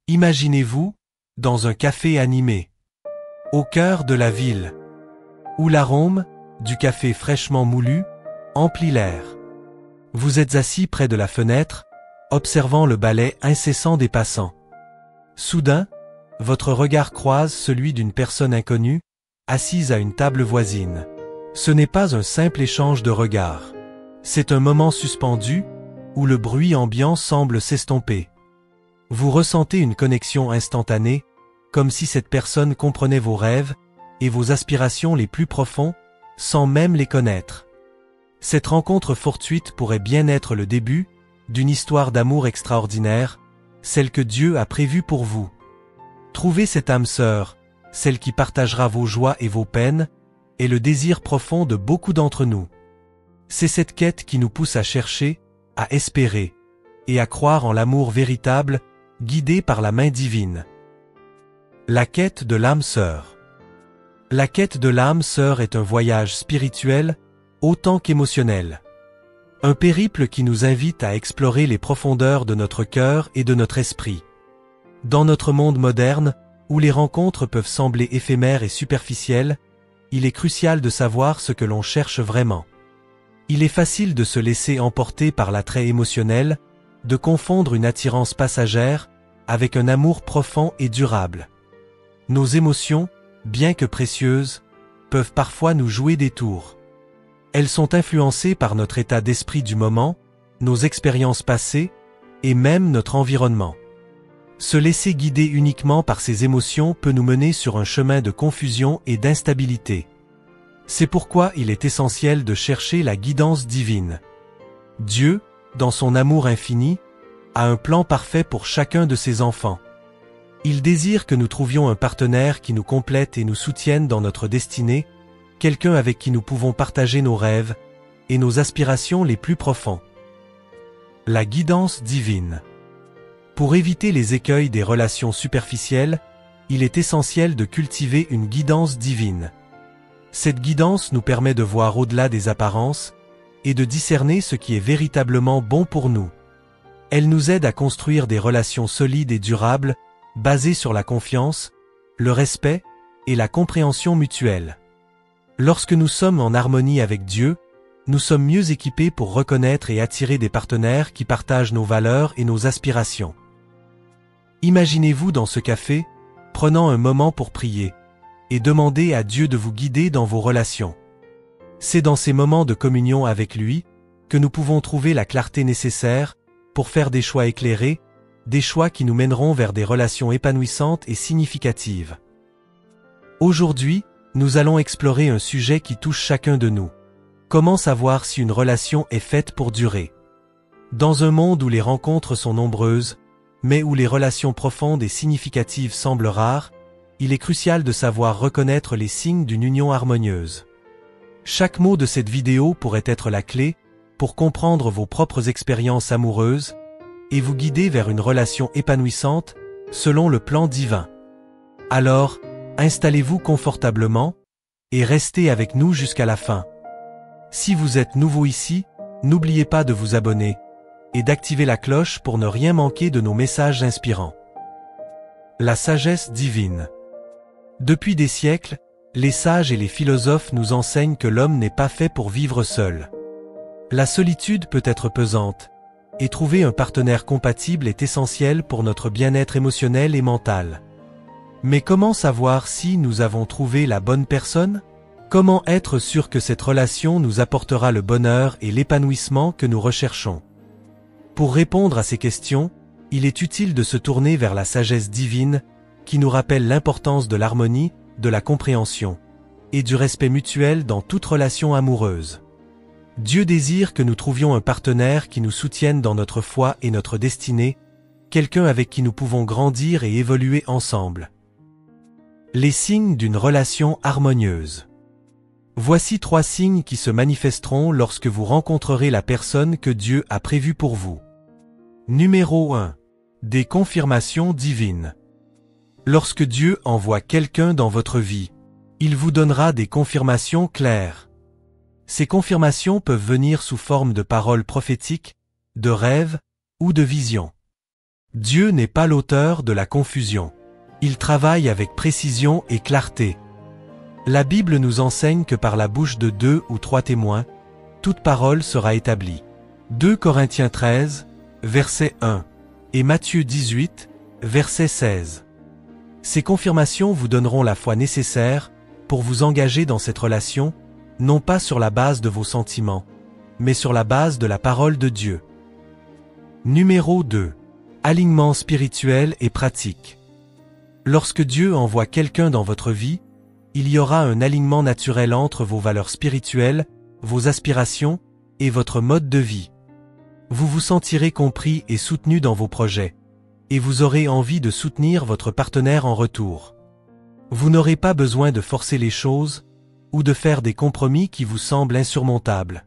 Imaginez-vous, dans un café animé, au cœur de la ville, où l'arôme du café fraîchement moulu emplit l'air. Vous êtes assis près de la fenêtre, observant le balai incessant des passants. Soudain, votre regard croise celui d'une personne inconnue, assise à une table voisine. Ce n'est pas un simple échange de regards. C'est un moment suspendu, où le bruit ambiant semble s'estomper. Vous ressentez une connexion instantanée, comme si cette personne comprenait vos rêves et vos aspirations les plus profonds, sans même les connaître. Cette rencontre fortuite pourrait bien être le début d'une histoire d'amour extraordinaire, celle que Dieu a prévue pour vous. Trouvez cette âme sœur, celle qui partagera vos joies et vos peines, est le désir profond de beaucoup d'entre nous. C'est cette quête qui nous pousse à chercher, à espérer, et à croire en l'amour véritable, guidé par la main divine. La quête de l'âme sœur. La quête de l'âme sœur est un voyage spirituel, autant qu'émotionnel. Un périple qui nous invite à explorer les profondeurs de notre cœur et de notre esprit. Dans notre monde moderne, où les rencontres peuvent sembler éphémères et superficielles, il est crucial de savoir ce que l'on cherche vraiment. Il est facile de se laisser emporter par l'attrait émotionnel, de confondre une attirance passagère avec un amour profond et durable. Nos émotions, bien que précieuses, peuvent parfois nous jouer des tours. Elles sont influencées par notre état d'esprit du moment, nos expériences passées, et même notre environnement. Se laisser guider uniquement par ces émotions peut nous mener sur un chemin de confusion et d'instabilité. C'est pourquoi il est essentiel de chercher la guidance divine. Dieu, dans son amour infini, a un plan parfait pour chacun de ses enfants. Il désire que nous trouvions un partenaire qui nous complète et nous soutienne dans notre destinée, quelqu'un avec qui nous pouvons partager nos rêves et nos aspirations les plus profonds. La guidance divine. Pour éviter les écueils des relations superficielles, il est essentiel de cultiver une guidance divine. Cette guidance nous permet de voir au-delà des apparences et de discerner ce qui est véritablement bon pour nous. Elle nous aide à construire des relations solides et durables, basées sur la confiance, le respect et la compréhension mutuelle. Lorsque nous sommes en harmonie avec Dieu, nous sommes mieux équipés pour reconnaître et attirer des partenaires qui partagent nos valeurs et nos aspirations. Imaginez-vous dans ce café, prenant un moment pour prier, et demandez à Dieu de vous guider dans vos relations. C'est dans ces moments de communion avec lui, que nous pouvons trouver la clarté nécessaire pour faire des choix éclairés, des choix qui nous mèneront vers des relations épanouissantes et significatives. Aujourd'hui, nous allons explorer un sujet qui touche chacun de nous. Comment savoir si une relation est faite pour durer? Dans un monde où les rencontres sont nombreuses, mais où les relations profondes et significatives semblent rares, il est crucial de savoir reconnaître les signes d'une union harmonieuse. Chaque mot de cette vidéo pourrait être la clé pour comprendre vos propres expériences amoureuses et vous guider vers une relation épanouissante selon le plan divin. Alors, installez-vous confortablement et restez avec nous jusqu'à la fin. Si vous êtes nouveau ici, n'oubliez pas de vous abonner et d'activer la cloche pour ne rien manquer de nos messages inspirants. La sagesse divine. Depuis des siècles, les sages et les philosophes nous enseignent que l'homme n'est pas fait pour vivre seul. La solitude peut être pesante, et trouver un partenaire compatible est essentiel pour notre bien-être émotionnel et mental. Mais comment savoir si nous avons trouvé la bonne personne? Comment être sûr que cette relation nous apportera le bonheur et l'épanouissement que nous recherchons? Pour répondre à ces questions, il est utile de se tourner vers la sagesse divine, qui nous rappelle l'importance de l'harmonie, de la compréhension et du respect mutuel dans toute relation amoureuse. Dieu désire que nous trouvions un partenaire qui nous soutienne dans notre foi et notre destinée, quelqu'un avec qui nous pouvons grandir et évoluer ensemble. Les signes d'une relation harmonieuse. Voici 3 signes qui se manifesteront lorsque vous rencontrerez la personne que Dieu a prévue pour vous. Numéro 1. Des confirmations divines. Lorsque Dieu envoie quelqu'un dans votre vie, il vous donnera des confirmations claires. Ces confirmations peuvent venir sous forme de paroles prophétiques, de rêves ou de visions. Dieu n'est pas l'auteur de la confusion. Il travaille avec précision et clarté. La Bible nous enseigne que par la bouche de 2 ou 3 témoins, toute parole sera établie. 2 Corinthiens 13, verset 1, et Matthieu 18, verset 16. Ces confirmations vous donneront la foi nécessaire pour vous engager dans cette relation, non pas sur la base de vos sentiments, mais sur la base de la parole de Dieu. Numéro 2. Alignement spirituel et pratique. Lorsque Dieu envoie quelqu'un dans votre vie, il y aura un alignement naturel entre vos valeurs spirituelles, vos aspirations et votre mode de vie. Vous vous sentirez compris et soutenu dans vos projets, et vous aurez envie de soutenir votre partenaire en retour. Vous n'aurez pas besoin de forcer les choses ou de faire des compromis qui vous semblent insurmontables.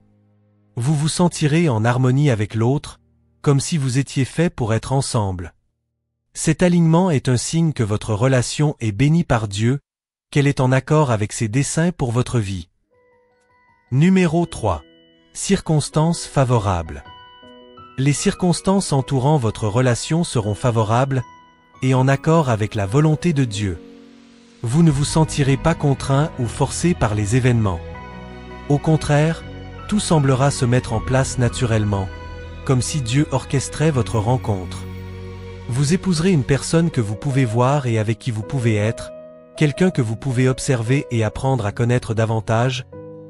Vous vous sentirez en harmonie avec l'autre, comme si vous étiez fait pour être ensemble. Cet alignement est un signe que votre relation est bénie par Dieu, qu'elle est en accord avec ses desseins pour votre vie. Numéro 3. Circonstances favorables. Les circonstances entourant votre relation seront favorables et en accord avec la volonté de Dieu. Vous ne vous sentirez pas contraint ou forcé par les événements. Au contraire, tout semblera se mettre en place naturellement, comme si Dieu orchestrait votre rencontre. Vous épouserez une personne que vous pouvez voir et avec qui vous pouvez être, quelqu'un que vous pouvez observer et apprendre à connaître davantage,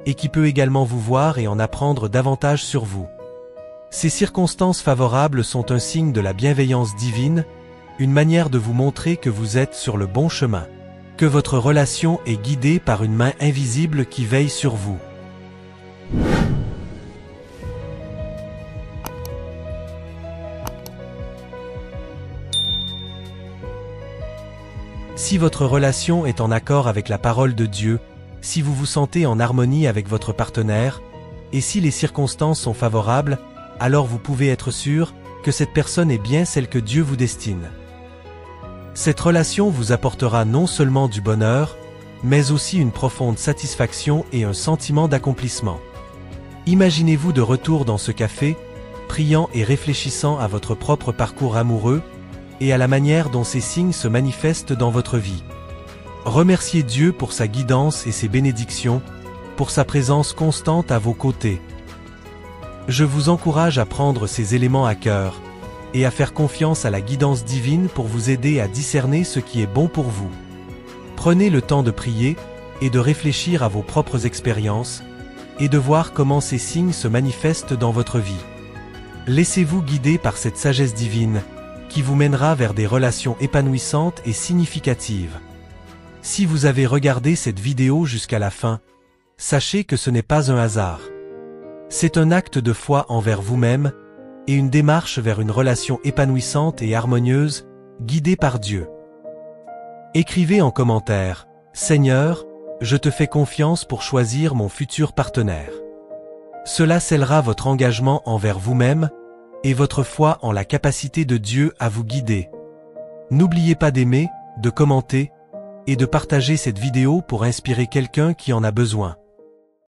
et qui peut également vous voir et en apprendre davantage sur vous. Ces circonstances favorables sont un signe de la bienveillance divine, une manière de vous montrer que vous êtes sur le bon chemin, que votre relation est guidée par une main invisible qui veille sur vous. Si votre relation est en accord avec la parole de Dieu, si vous vous sentez en harmonie avec votre partenaire, et si les circonstances sont favorables, alors vous pouvez être sûr que cette personne est bien celle que Dieu vous destine. Cette relation vous apportera non seulement du bonheur, mais aussi une profonde satisfaction et un sentiment d'accomplissement. Imaginez-vous de retour dans ce café, priant et réfléchissant à votre propre parcours amoureux et à la manière dont ces signes se manifestent dans votre vie. Remerciez Dieu pour sa guidance et ses bénédictions, pour sa présence constante à vos côtés. Je vous encourage à prendre ces éléments à cœur et à faire confiance à la guidance divine pour vous aider à discerner ce qui est bon pour vous. Prenez le temps de prier et de réfléchir à vos propres expériences et de voir comment ces signes se manifestent dans votre vie. Laissez-vous guider par cette sagesse divine qui vous mènera vers des relations épanouissantes et significatives. Si vous avez regardé cette vidéo jusqu'à la fin, sachez que ce n'est pas un hasard. C'est un acte de foi envers vous-même et une démarche vers une relation épanouissante et harmonieuse, guidée par Dieu. Écrivez en commentaire « Seigneur, je te fais confiance pour choisir mon futur partenaire ». Cela scellera votre engagement envers vous-même et votre foi en la capacité de Dieu à vous guider. N'oubliez pas d'aimer, de commenter et de partager cette vidéo pour inspirer quelqu'un qui en a besoin.